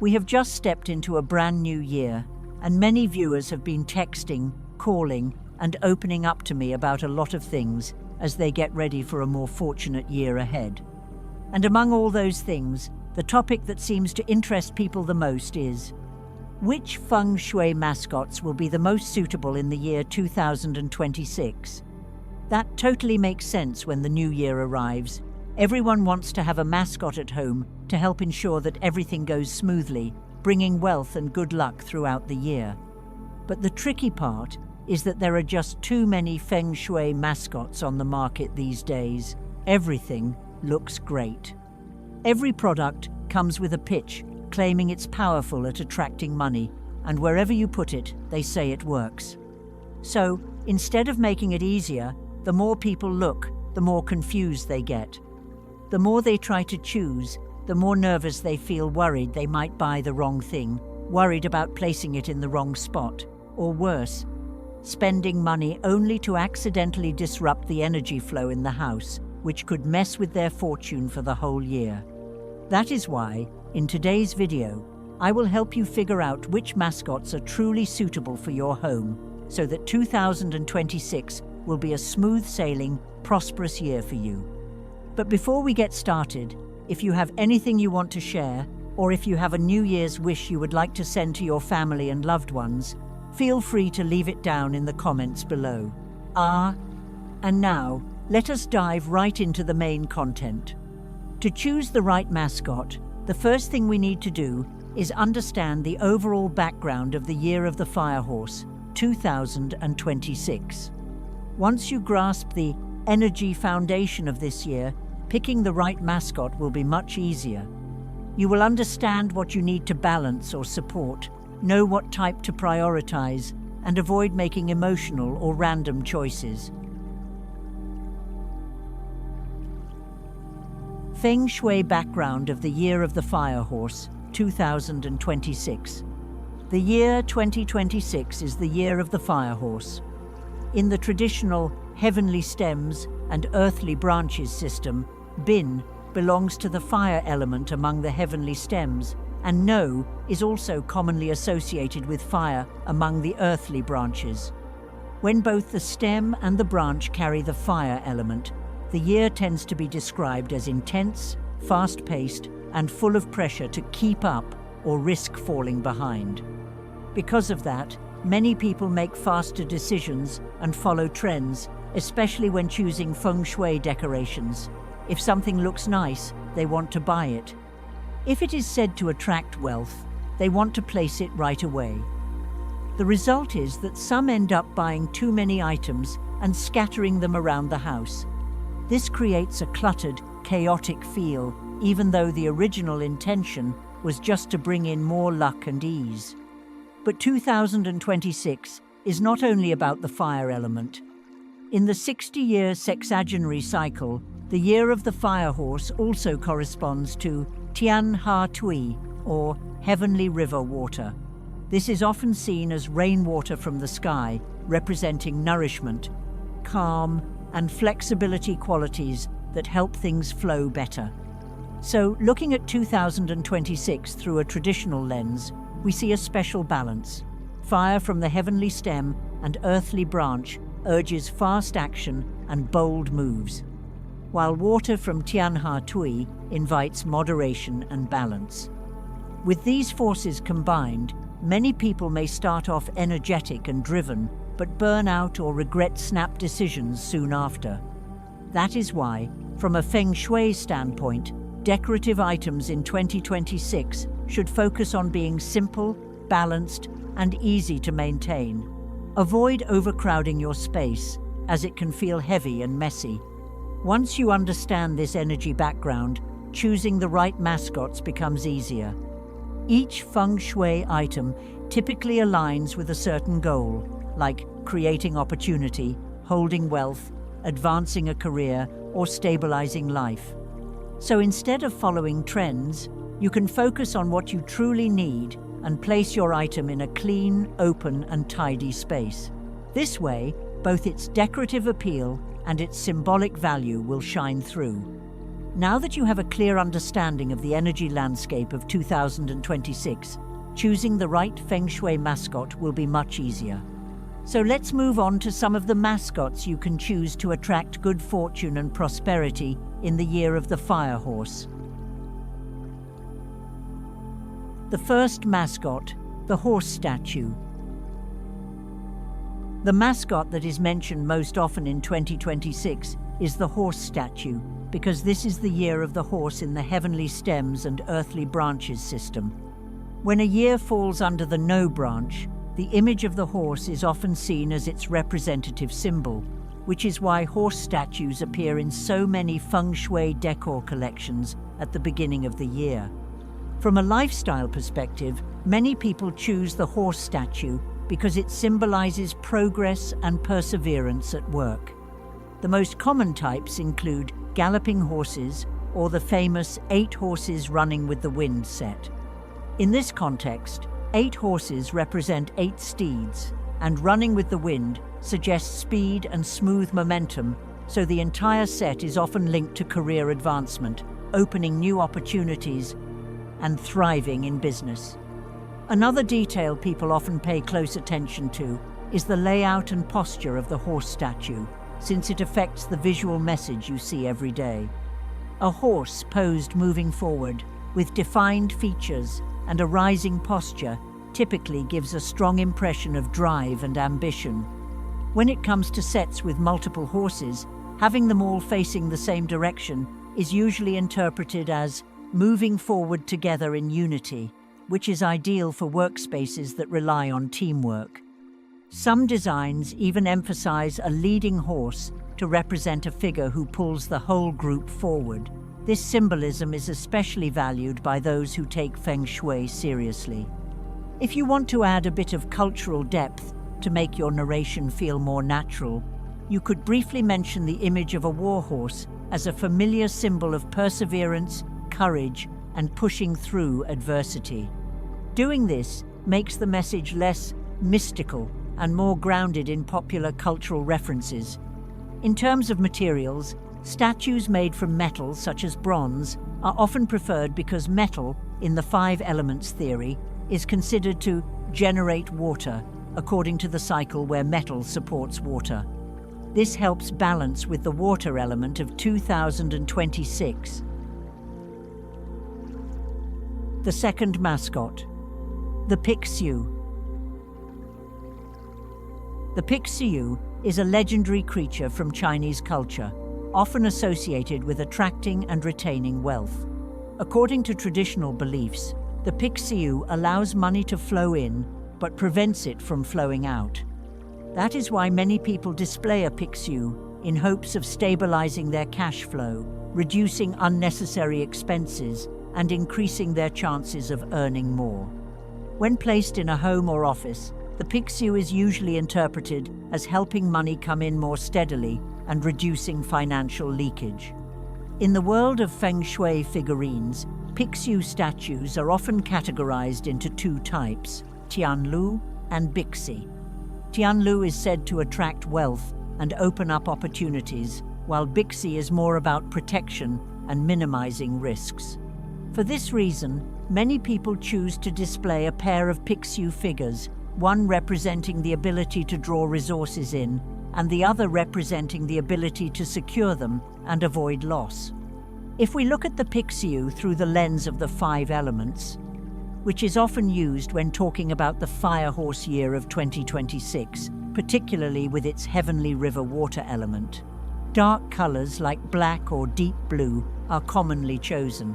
We have just stepped into a brand new year, and many viewers have been texting, calling, and opening up to me about a lot of things as they get ready for a more fortunate year ahead. And among all those things, the topic that seems to interest people the most is: which Feng Shui mascots will be the most suitable in the year 2026? That totally makes sense when the new year arrives. Everyone wants to have a mascot at home to help ensure that everything goes smoothly, bringing wealth and good luck throughout the year. But the tricky part is that there are just too many Feng Shui mascots on the market these days. Everything looks great. Every product comes with a pitch, claiming it's powerful at attracting money, and wherever you put it, they say it works. So, instead of making it easier, the more people look, the more confused they get. The more they try to choose, the more nervous they feel, worried they might buy the wrong thing, worried about placing it in the wrong spot, or worse, spending money only to accidentally disrupt the energy flow in the house, which could mess with their fortune for the whole year. That is why, in today's video, I will help you figure out which mascots are truly suitable for your home, so that 2026 will be a smooth-sailing, prosperous year for you. But before we get started, if you have anything you want to share, or if you have a New Year's wish you would like to send to your family and loved ones, feel free to leave it down in the comments below. And now, let us dive right into the main content. To choose the right mascot, the first thing we need to do is understand the overall background of the Year of the Firehorse, 2026. Once you grasp the energy foundation of this year, picking the right mascot will be much easier. You will understand what you need to balance or support, know what type to prioritize, and avoid making emotional or random choices. Feng Shui background of the Year of the Firehorse, 2026. The year 2026 is the Year of the Firehorse. In the traditional heavenly stems and earthly branches system, Bin belongs to the fire element among the heavenly stems, and No is also commonly associated with fire among the earthly branches. When both the stem and the branch carry the fire element, the year tends to be described as intense, fast-paced, and full of pressure to keep up or risk falling behind. Because of that, many people make faster decisions and follow trends, especially when choosing Feng Shui decorations. If something looks nice, they want to buy it. If it is said to attract wealth, they want to place it right away. The result is that some end up buying too many items and scattering them around the house. This creates a cluttered, chaotic feel, even though the original intention was just to bring in more luck and ease. But 2026 is not only about the fire element. In the 60-year sexagenary cycle, the Year of the Firehorse also corresponds to Tian Ha Tui, or heavenly river water. This is often seen as rainwater from the sky, representing nourishment, calm, and flexibility qualities that help things flow better. So, looking at 2026 through a traditional lens, we see a special balance. Fire from the heavenly stem and earthly branch urges fast action and bold moves, while water from Tian Ha Tui invites moderation and balance. With these forces combined, many people may start off energetic and driven, but burn out or regret snap decisions soon after. That is why, from a Feng Shui standpoint, decorative items in 2026 should focus on being simple, balanced, and easy to maintain. Avoid overcrowding your space, as it can feel heavy and messy. Once you understand this energy background, choosing the right mascots becomes easier. Each Feng Shui item typically aligns with a certain goal, like creating opportunity, holding wealth, advancing a career, or stabilizing life. So instead of following trends, you can focus on what you truly need and place your item in a clean, open, and tidy space. This way, both its decorative appeal and its symbolic value will shine through. Now that you have a clear understanding of the energy landscape of 2026, choosing the right Feng Shui mascot will be much easier. So let's move on to some of the mascots you can choose to attract good fortune and prosperity in the year of the Fire Horse. The first mascot, the horse statue. The mascot that is mentioned most often in 2026 is the horse statue, because this is the year of the horse in the heavenly stems and earthly branches system. When a year falls under the no branch, the image of the horse is often seen as its representative symbol, which is why horse statues appear in so many Feng Shui decor collections at the beginning of the year. From a lifestyle perspective, many people choose the horse statue because it symbolizes progress and perseverance at work. The most common types include galloping horses or the famous 8 horses running with the wind set. In this context, 8 horses represent 8 steeds, and running with the wind suggests speed and smooth momentum, so the entire set is often linked to career advancement, opening new opportunities, and thriving in business. Another detail people often pay close attention to is the layout and posture of the horse statue, since it affects the visual message you see every day. A horse posed moving forward, with defined features and a rising posture, typically gives a strong impression of drive and ambition. When it comes to sets with multiple horses, having them all facing the same direction is usually interpreted as moving forward together in unity, which is ideal for workspaces that rely on teamwork. Some designs even emphasize a leading horse to represent a figure who pulls the whole group forward. This symbolism is especially valued by those who take Feng Shui seriously. If you want to add a bit of cultural depth to make your narration feel more natural, you could briefly mention the image of a war horse as a familiar symbol of perseverance, courage, and pushing through adversity. Doing this makes the message less mystical and more grounded in popular cultural references. In terms of materials, statues made from metals such as bronze are often preferred because metal, in the 5 elements theory, is considered to generate water, according to the cycle where metal supports water. This helps balance with the water element of 2026. The second mascot, the Pixiu. The Pixiu is a legendary creature from Chinese culture, often associated with attracting and retaining wealth. According to traditional beliefs, the Pixiu allows money to flow in, but prevents it from flowing out. That is why many people display a Pixiu in hopes of stabilizing their cash flow, reducing unnecessary expenses, and increasing their chances of earning more. When placed in a home or office, the Pixiu is usually interpreted as helping money come in more steadily and reducing financial leakage. In the world of Feng Shui figurines, Pixiu statues are often categorized into 2 types, Tianlu and Bixi. Tianlu is said to attract wealth and open up opportunities, while Bixi is more about protection and minimizing risks. For this reason, many people choose to display a pair of Pixiu figures, one representing the ability to draw resources in, and the other representing the ability to secure them and avoid loss. If we look at the Pixiu through the lens of the 5 elements, which is often used when talking about the Fire Horse year of 2026, particularly with its heavenly river water element, dark colors like black or deep blue are commonly chosen.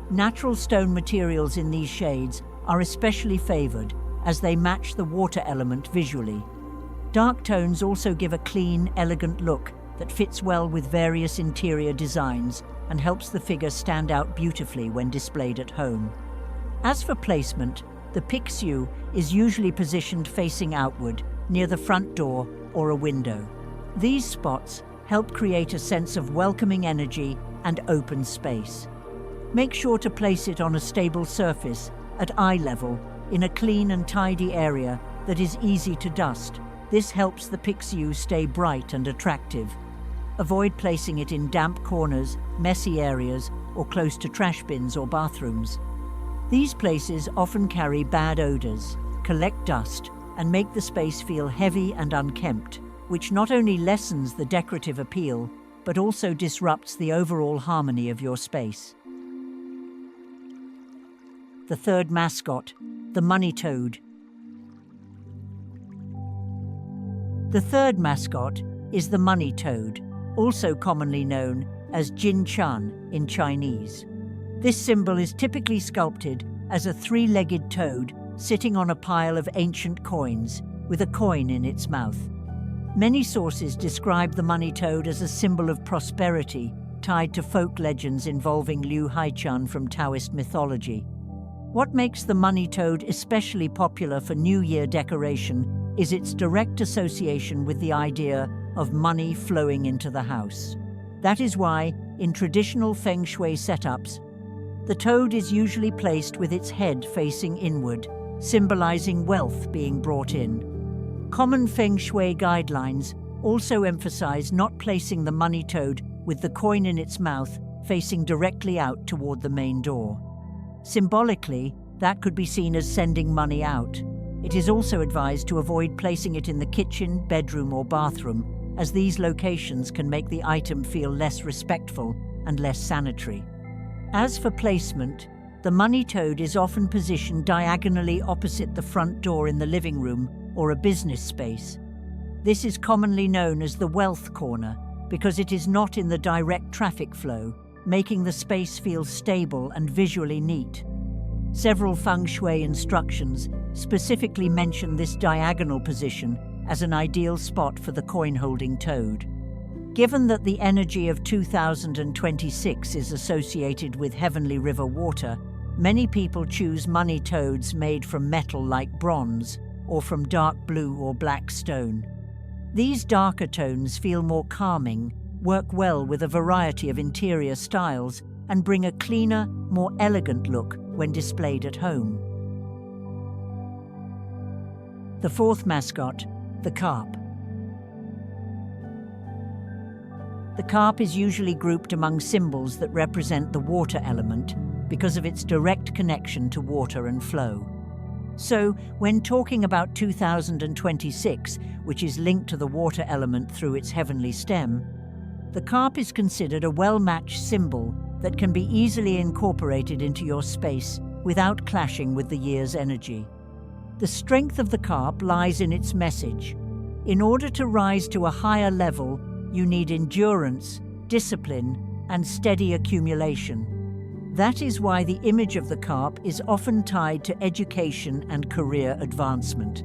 Natural stone materials in these shades are especially favored as they match the water element visually. Dark tones also give a clean, elegant look that fits well with various interior designs and helps the figure stand out beautifully when displayed at home. As for placement, the Pixiu is usually positioned facing outward, near the front door or a window. These spots help create a sense of welcoming energy and open space. Make sure to place it on a stable surface, at eye level, in a clean and tidy area that is easy to dust. This helps the Pixiu stay bright and attractive. Avoid placing it in damp corners, messy areas, or close to trash bins or bathrooms. These places often carry bad odors, collect dust, and make the space feel heavy and unkempt, which not only lessens the decorative appeal, but also disrupts the overall harmony of your space. The third mascot, the money toad. The third mascot is the money toad, also commonly known as Jin Chan in Chinese. This symbol is typically sculpted as a three-legged toad sitting on a pile of ancient coins, with a coin in its mouth. Many sources describe the money toad as a symbol of prosperity, tied to folk legends involving Liu Haichan from Taoist mythology. What makes the money toad especially popular for New Year decoration is its direct association with the idea of money flowing into the house. That is why, in traditional Feng Shui setups, the toad is usually placed with its head facing inward, symbolizing wealth being brought in. Common Feng Shui guidelines also emphasize not placing the money toad with the coin in its mouth facing directly out toward the main door. Symbolically, that could be seen as sending money out. It is also advised to avoid placing it in the kitchen, bedroom, or bathroom, as these locations can make the item feel less respectful and less sanitary. As for placement, the money toad is often positioned diagonally opposite the front door in the living room or a business space. This is commonly known as the wealth corner because it is not in the direct traffic flow, making the space feel stable and visually neat. Several Feng Shui instructions specifically mention this diagonal position as an ideal spot for the coin-holding toad. Given that the energy of 2026 is associated with heavenly river water, many people choose money toads made from metal like bronze or from dark blue or black stone. These darker tones feel more calming, work well with a variety of interior styles, and bring a cleaner, more elegant look when displayed at home. The fourth mascot, the carp. The carp is usually grouped among symbols that represent the water element because of its direct connection to water and flow. So, when talking about 2026, which is linked to the water element through its heavenly stem, the carp is considered a well-matched symbol that can be easily incorporated into your space without clashing with the year's energy. The strength of the carp lies in its message. In order to rise to a higher level, you need endurance, discipline, and steady accumulation. That is why the image of the carp is often tied to education and career advancement.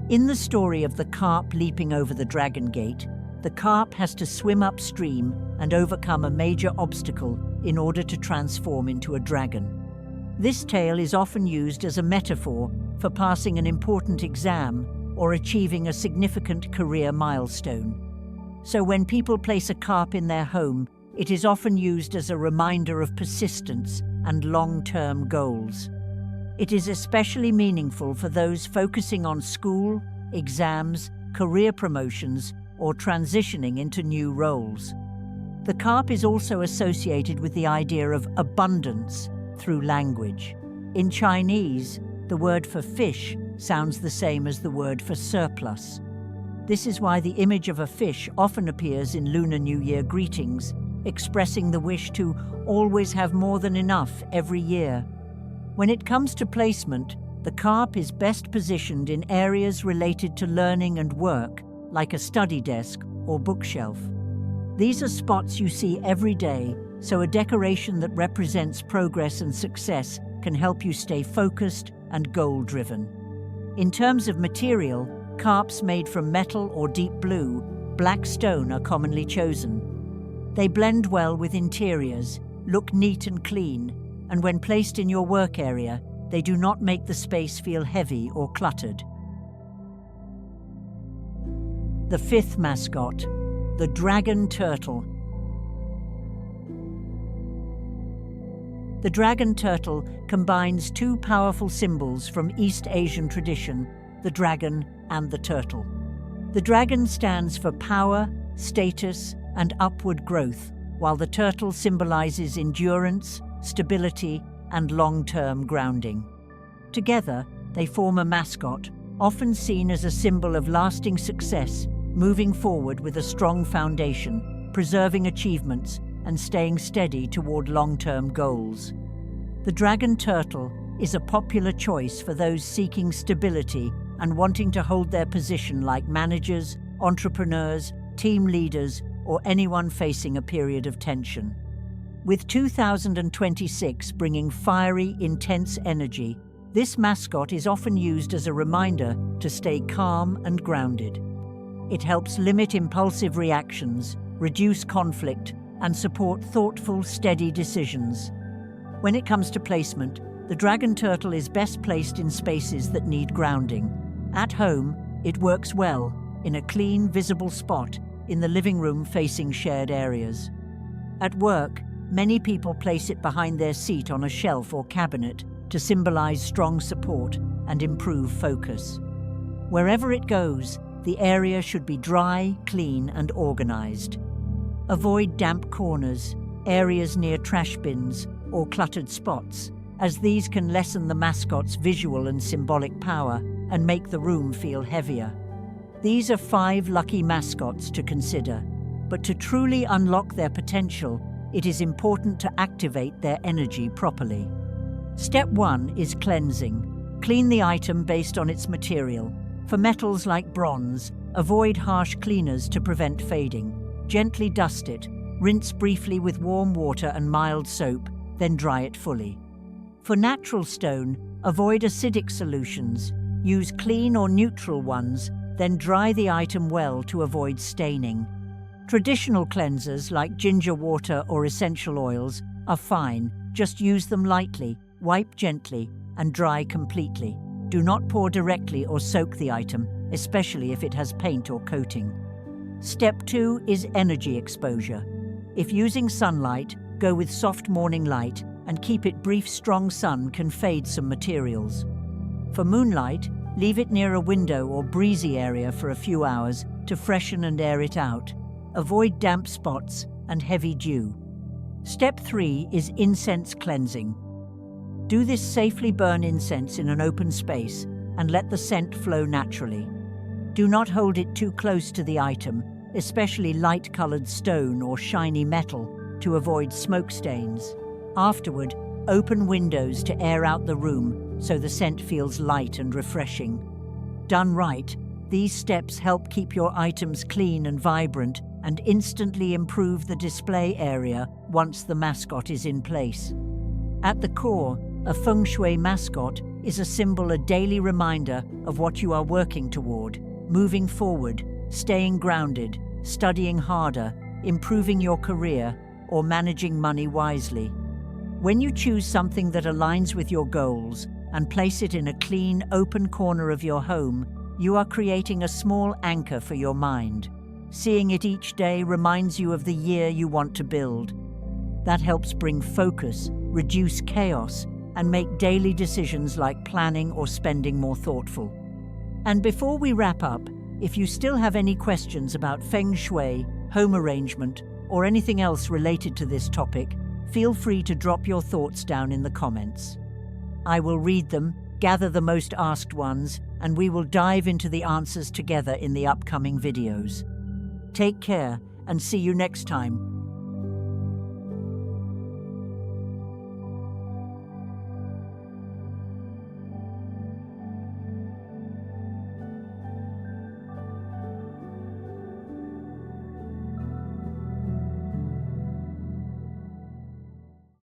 In the story of the carp leaping over the dragon gate, the carp has to swim upstream and overcome a major obstacle in order to transform into a dragon. This tale is often used as a metaphor for passing an important exam or achieving a significant career milestone. So when people place a carp in their home, it is often used as a reminder of persistence and long-term goals. It is especially meaningful for those focusing on school, exams, career promotions, or transitioning into new roles. The carp is also associated with the idea of abundance through language. In Chinese, the word for fish sounds the same as the word for surplus. This is why the image of a fish often appears in Lunar New Year greetings, expressing the wish to always have more than enough every year. When it comes to placement, the carp is best positioned in areas related to learning and work, like a study desk or bookshelf. These are spots you see every day, so a decoration that represents progress and success can help you stay focused and goal-driven. In terms of material, carps made from metal or deep blue, black stone are commonly chosen. They blend well with interiors, look neat and clean, and when placed in your work area, they do not make the space feel heavy or cluttered. The fifth mascot, the dragon turtle. The dragon turtle combines two powerful symbols from East Asian tradition, the dragon and the turtle. The dragon stands for power, status, and upward growth, while the turtle symbolizes endurance, stability, and long-term grounding. Together, they form a mascot, often seen as a symbol of lasting success, moving forward with a strong foundation, preserving achievements, and staying steady toward long-term goals. The dragon turtle is a popular choice for those seeking stability and wanting to hold their position, like managers, entrepreneurs, team leaders, or anyone facing a period of tension. With 2026 bringing fiery, intense energy, this mascot is often used as a reminder to stay calm and grounded. It helps limit impulsive reactions, reduce conflict, and support thoughtful, steady decisions. When it comes to placement, the dragon turtle is best placed in spaces that need grounding. At home, it works well in a clean, visible spot in the living room facing shared areas. At work, many people place it behind their seat on a shelf or cabinet to symbolize strong support and improve focus. Wherever it goes, the area should be dry, clean, and organized. Avoid damp corners, areas near trash bins, or cluttered spots, as these can lessen the mascot's visual and symbolic power and make the room feel heavier. These are 5 lucky mascots to consider, but to truly unlock their potential, it is important to activate their energy properly. Step 1 is cleansing. Clean the item based on its material. For metals like bronze, avoid harsh cleaners to prevent fading. Gently dust it, rinse briefly with warm water and mild soap, then dry it fully. For natural stone, avoid acidic solutions. Use clean or neutral ones, then dry the item well to avoid staining. Traditional cleansers like ginger water or essential oils are fine. Just use them lightly, wipe gently, and dry completely. Do not pour directly or soak the item, especially if it has paint or coating. Step 2 is energy exposure. If using sunlight, go with soft morning light and keep it brief. Strong sun can fade some materials. For moonlight, leave it near a window or breezy area for a few hours to freshen and air it out. Avoid damp spots and heavy dew. Step 3 is incense cleansing. Do this safely. Burn incense in an open space and let the scent flow naturally. Do not hold it too close to the item, especially light-colored stone or shiny metal, to avoid smoke stains. Afterward, open windows to air out the room so the scent feels light and refreshing. Done right, these steps help keep your items clean and vibrant and instantly improve the display area once the mascot is in place. At the core, a Feng Shui mascot is a symbol, a daily reminder of what you are working toward, moving forward, staying grounded, studying harder, improving your career, or managing money wisely. When you choose something that aligns with your goals and place it in a clean, open corner of your home, you are creating a small anchor for your mind. Seeing it each day reminds you of the year you want to build. That helps bring focus, reduce chaos, and make daily decisions like planning or spending more thoughtful. And before we wrap up, if you still have any questions about Feng Shui, home arrangement, or anything else related to this topic, feel free to drop your thoughts down in the comments. I will read them, gather the most asked ones, and we will dive into the answers together in the upcoming videos. Take care and see you next time.